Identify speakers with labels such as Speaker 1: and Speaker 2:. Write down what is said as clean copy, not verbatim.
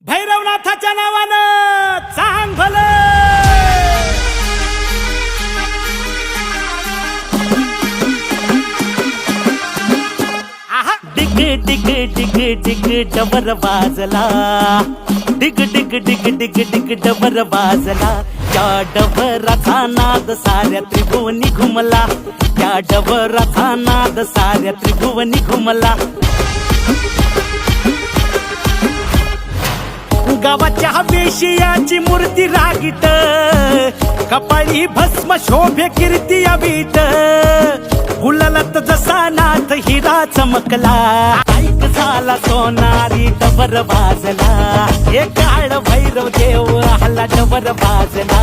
Speaker 1: भैरवनाथाच्या नावानं चांग भलं. डिग डिग डिग डिग डबर वाजला, डिग डिग डिग डिग डिग डबर वाजला. त्या डबराचा नाद साऱ्या त्रिभुवनी घुमला, त्या डबराचा नाद साऱ्या त्रिभुवनी घुमला. गावाच्या वेशियाची मूर्ती रागीट, कपाळी भस्म शोभे कीर्ती अवीट. गुलालात जसा नाथ हिरा चमकला, ऐक झाला सोनारी डबर वाजला. हे काळ भैरव देव हल्ला डबर वाजला.